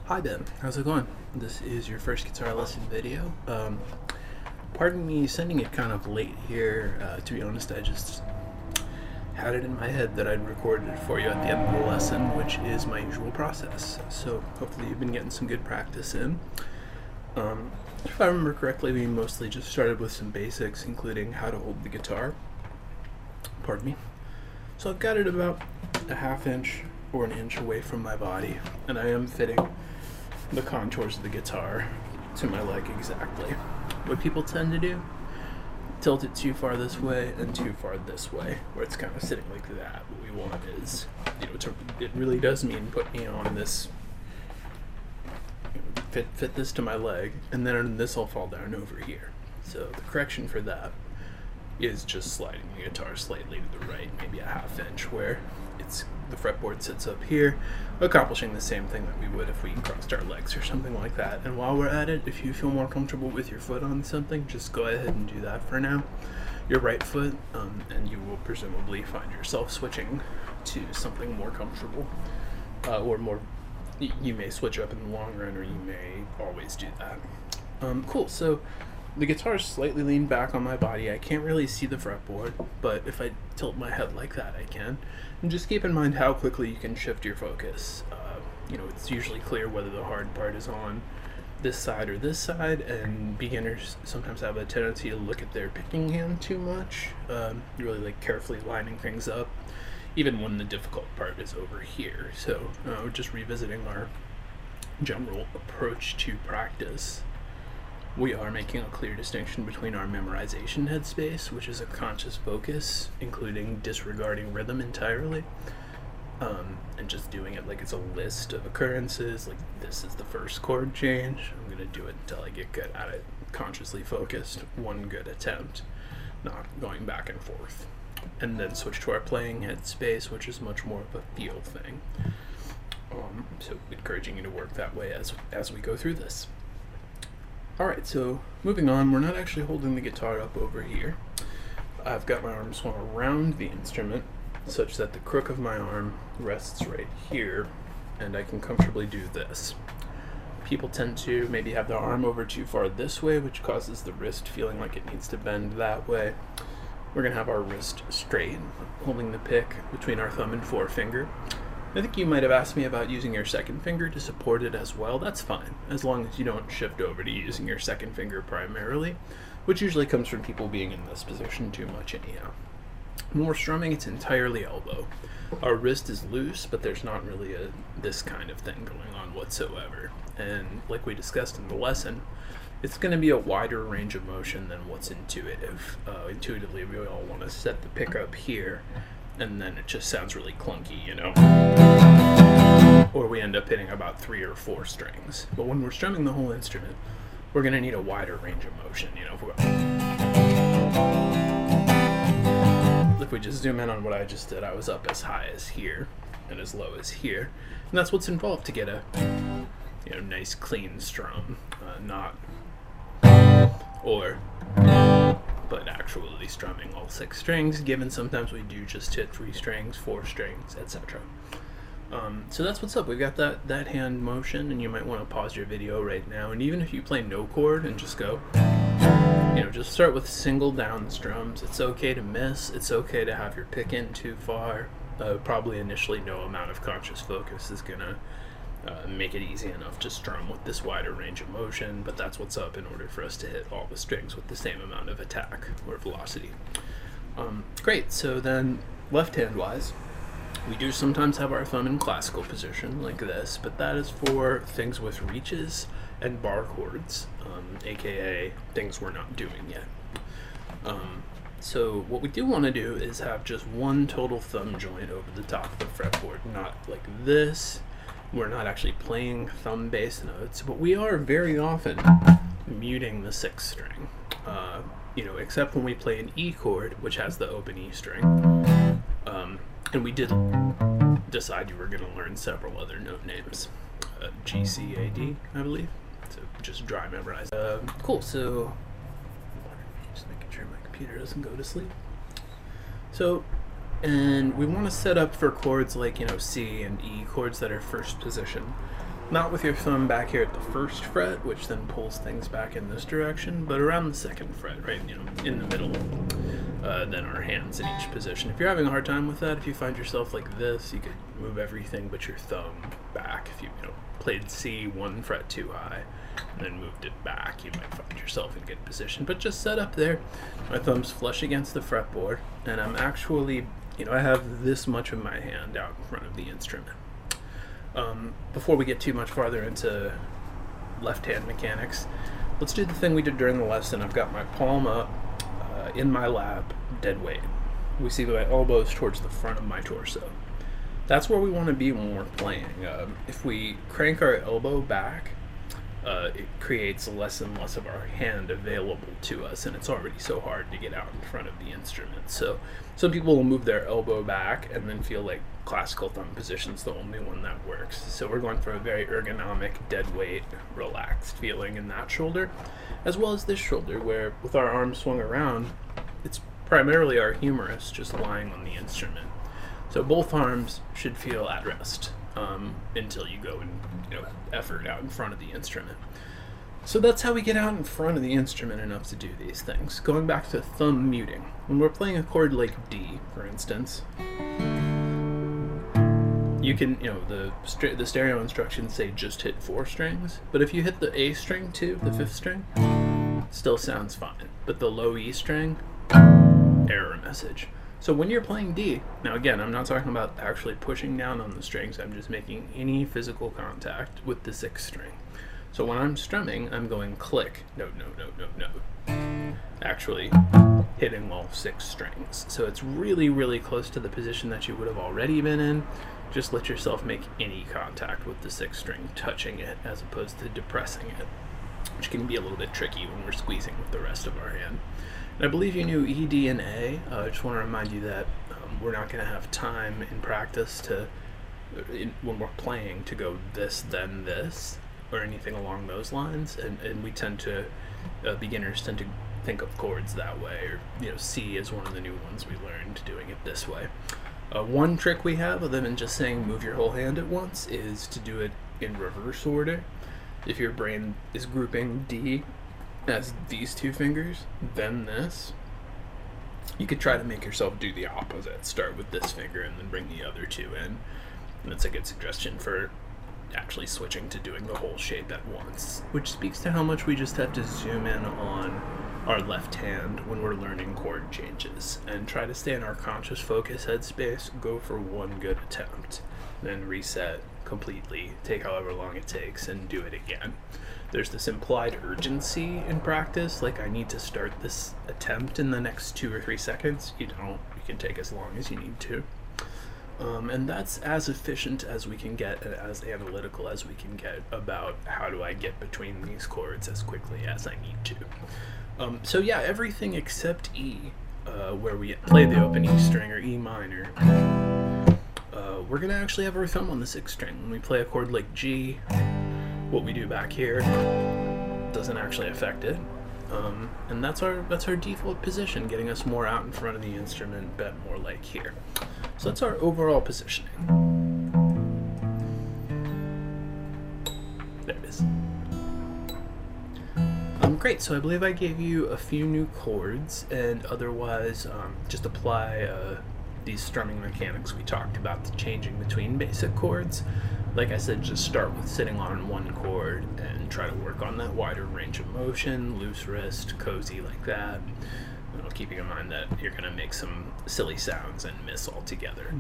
Hi Ben, how's it going? This is your first guitar lesson video. Pardon me sending it kind of late here. To be honest, I just had it in my head that I'd recorded it for you at the end of the lesson, which is my usual process. So hopefully you've been getting some good practice in. If I remember correctly, we mostly just started with some basics, including how to hold the guitar. Pardon me. So I've got it about a ½ inch or an inch away from my body, and I am fitting the contours of the guitar to my leg exactly. What people tend to do, tilt it too far this way and too far this way, where it's kind of sitting like that. What we want is, it really does mean put me on this, fit this to my leg, and then this will fall down over here. So the correction for that is just sliding the guitar slightly to the right, maybe a ½ inch, where the fretboard sits up here, accomplishing the same thing that we would if we crossed our legs or something like that. And while we're at it, if you feel more comfortable with your foot on something, just go ahead and do that for now. Your right foot, and you will presumably find yourself switching to something more comfortable, or more. You may switch up in the long run, or you may always do that. Cool. So the guitar is slightly leaned back on my body. I can't really see the fretboard, but if I tilt my head like that, I can. And just keep in mind how quickly you can shift your focus. It's usually clear whether the hard part is on this side or this side, and beginners sometimes have a tendency to look at their picking hand too much, really carefully lining things up, even when the difficult part is over here. So just revisiting our general approach to practice, we are making a clear distinction between our memorization headspace, which is a conscious focus, including disregarding rhythm entirely, and just doing it like it's a list of occurrences, like this is the first chord change, I'm going to do it until I get good at it, consciously focused, one good attempt, not going back and forth. And then switch to our playing headspace, which is much more of a feel thing. So encouraging you to work that way as we go through this. Alright, so moving on, we're not actually holding the guitar up over here. I've got my arm swung around the instrument such that the crook of my arm rests right here, and I can comfortably do this. People tend to maybe have their arm over too far this way, which causes the wrist feeling like it needs to bend that way. We're going to have our wrist straight, holding the pick between our thumb and forefinger. I think you might have asked me about using your second finger to support it as well. That's fine, as long as you don't shift over to using your second finger primarily, which usually comes from people being in this position too much anyhow. When we're strumming, it's entirely elbow. Our wrist is loose, but there's not really this kind of thing going on whatsoever. And like we discussed in the lesson, it's going to be a wider range of motion than what's intuitive. Intuitively, we all want to set the pick up here, and then it just sounds really clunky, or we end up hitting about 3 or 4 strings. But when we're strumming the whole instrument, we're going to need a wider range of motion. If we just zoom in on what I just did, I was up as high as here and as low as here, and that's what's involved to get a nice clean strum, but actually strumming all 6 strings, given sometimes we do just hit 3 strings, 4 strings, etc. So that's what's up. We've got that hand motion, and you might want to pause your video right now, and even if you play no chord and just go, just start with single down strums. It's okay to miss, it's okay to have your pick in too far. Probably initially no amount of conscious focus is gonna make it easy enough to strum with this wider range of motion, but that's what's up in order for us to hit all the strings with the same amount of attack or velocity. Great, so then left hand wise, we do sometimes have our thumb in classical position like this, but that is for things with reaches and bar chords, aka things we're not doing yet. So what we do want to do is have just one total thumb joint over the top of the fretboard, not like this. We're not actually playing thumb bass notes, but we are very often muting the 6th string, except when we play an E chord, which has the open E string. And we did decide you were going to learn several other note names. G, C, A, D, I believe. So just dry memorize. Cool, so just making sure my computer doesn't go to sleep. So And we want to set up for chords like, C and E, chords that are first position. Not with your thumb back here at the first fret, which then pulls things back in this direction, but around the second fret, right, in the middle. Then our hands in each position. If you're having a hard time with that, if you find yourself like this, you could move everything but your thumb back. If you played C 1 fret too high and then moved it back, you might find yourself in good position. But just set up there, my thumb's flush against the fretboard, and I'm actually, I have this much of my hand out in front of the instrument. Before we get too much farther into left-hand mechanics, let's do the thing we did during the lesson. I've got my palm up in my lap, dead weight. We see my elbows towards the front of my torso. That's where we want to be when we're playing. If we crank our elbow back, it creates less and less of our hand available to us, and it's already so hard to get out in front of the instrument. So some people will move their elbow back and then feel like classical thumb position's the only one that works. So we're going for a very ergonomic, dead weight, relaxed feeling in that shoulder, as well as this shoulder, where with our arms swung around, it's primarily our humerus just lying on the instrument. So both arms should feel at rest until you go and effort out in front of the instrument. So that's how we get out in front of the instrument enough to do these things. Going back to thumb muting. When we're playing a chord like D, for instance, you can, the stereo instructions say just hit 4 strings, but if you hit the A string too, the 5th string, it still sounds fine. But the low E string, error message. So when you're playing D, now again, I'm not talking about actually pushing down on the strings, I'm just making any physical contact with the 6th string. So when I'm strumming, I'm going click, note, note, note, note, note. Actually hitting all 6 strings. So it's really, really close to the position that you would have already been in. Just let yourself make any contact with the 6th string, touching it as opposed to depressing it, which can be a little bit tricky when we're squeezing with the rest of our hand. And I believe you knew E, D, and A. I just want to remind you that we're not going to have time in practice when we're playing to go this, then this, or anything along those lines. And we tend to, beginners tend to think of chords that way, or C is one of the new ones we learned, doing it this way. One trick we have, other than just saying move your whole hand at once, is to do it in reverse order. If your brain is grouping D as these 2 fingers, then this, you could try to make yourself do the opposite. Start with this finger and then bring the other 2 in. And that's a good suggestion for actually switching to doing the whole shape at once, which speaks to how much we just have to zoom in on our left hand when we're learning chord changes, and try to stay in our conscious focus headspace, go for one good attempt, then reset completely, take however long it takes, and do it again. There's this implied urgency in practice, like I need to start this attempt in the next 2 or 3 seconds. You don't, you can take as long as you need to. And that's as efficient as we can get, and as analytical as we can get about how do I get between these chords as quickly as I need to. So yeah, everything except E, where we play the open E string or E minor, we're going to actually have our thumb on the 6th string. When we play a chord like G, what we do back here doesn't actually affect it. And that's our default position, getting us more out in front of the instrument, bent more like here. So that's our overall positioning. There it is. Great, so I believe I gave you a few new chords, and otherwise just apply these strumming mechanics we talked about, the changing between basic chords. Like I said, just start with sitting on one chord and try to work on that wider range of motion, loose wrist, cozy like that. Keeping in mind that you're going to make some silly sounds and miss altogether.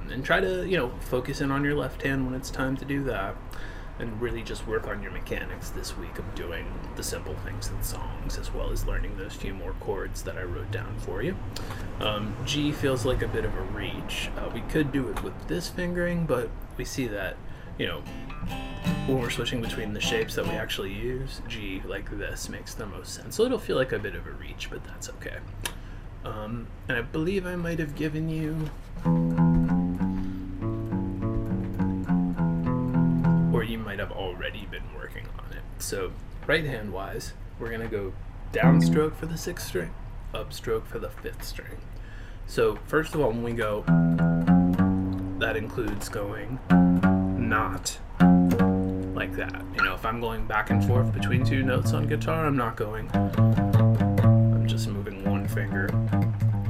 And try to, focus in on your left hand when it's time to do that. And really just work on your mechanics this week of doing the simple things in songs, as well as learning those few more chords that I wrote down for you. G feels like a bit of a reach. We could do it with this fingering, but we see that, when we're switching between the shapes that we actually use, G like this makes the most sense. So it'll feel like a bit of a reach, but that's okay. And I believe I might have given you, or you might have already been working on it. So right hand wise, we're gonna go downstroke for the 6th string, upstroke for the 5th string. So first of all, when we go, that includes going not like that. You know, if I'm going back and forth between two notes on guitar, I'm just moving one finger,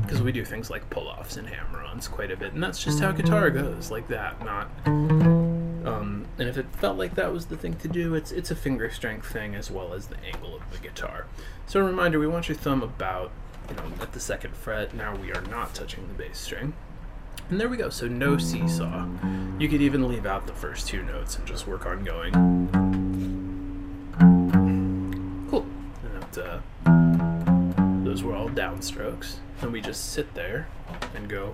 because we do things like pull-offs and hammer-ons quite a bit, and that's just how guitar goes, like that, not... and if it felt like that was the thing to do, it's a finger strength thing as well as the angle of the guitar. So a reminder, we want your thumb about, you know, at the 2nd fret. Now we are not touching the bass string. And there we go, so no seesaw. You could even leave out the first 2 notes and just work on going. Cool. And those were all downstrokes. And we just sit there and go,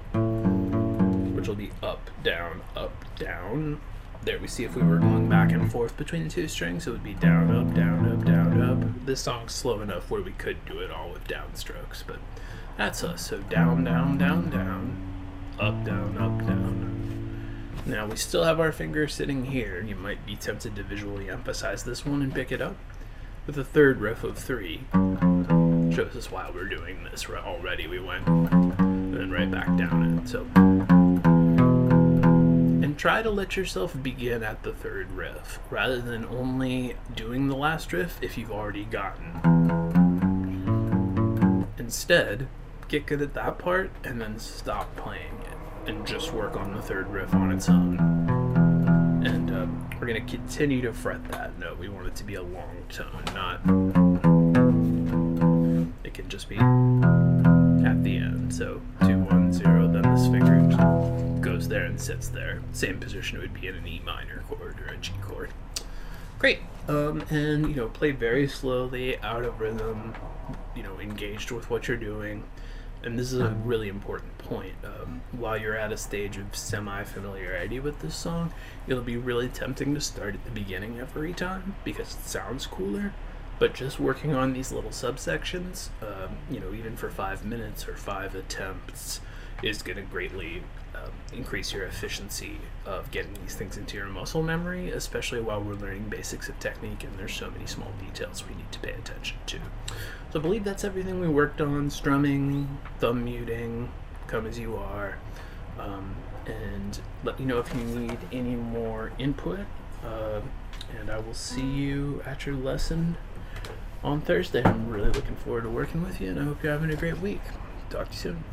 which will be up, down, up, down. There we see if we were going back and forth between the 2 strings, it would be down, up, down, up, down, up. This song's slow enough where we could do it all with downstrokes, but that's us. So down, down, down, down, up, down, up, down. Now we still have our finger sitting here. You might be tempted to visually emphasize this one and pick it up. With the 3rd riff of 3, shows us while we're doing this already. We went and then right back down it. So, and try to let yourself begin at the 3rd riff rather than only doing the last riff if you've already gotten. Instead, get good at that part and then stop playing it and just work on the 3rd riff on its own. And we're going to continue to fret that note. We want it to be a long tone, not... It can just be at the end. So 2, 1, 0, then this finger goes there and sits there. Same position it would be in an E minor chord or a G chord. Great. And, you know, play very slowly, out of rhythm, you know, engaged with what you're doing. And this is a really important point. While you're at a stage of semi-familiarity with this song, it'll be really tempting to start at the beginning every time because it sounds cooler. But just working on these little subsections, you know, even for 5 minutes or 5 attempts, is going to greatly increase your efficiency of getting these things into your muscle memory, especially while we're learning basics of technique and there's so many small details we need to pay attention to. So I believe that's everything we worked on: strumming, thumb muting, Come As You Are, and let me know if you need any more input, and I will see you at your lesson on Thursday. I'm really looking forward to working with you, and I hope you're having a great week. Talk to you soon.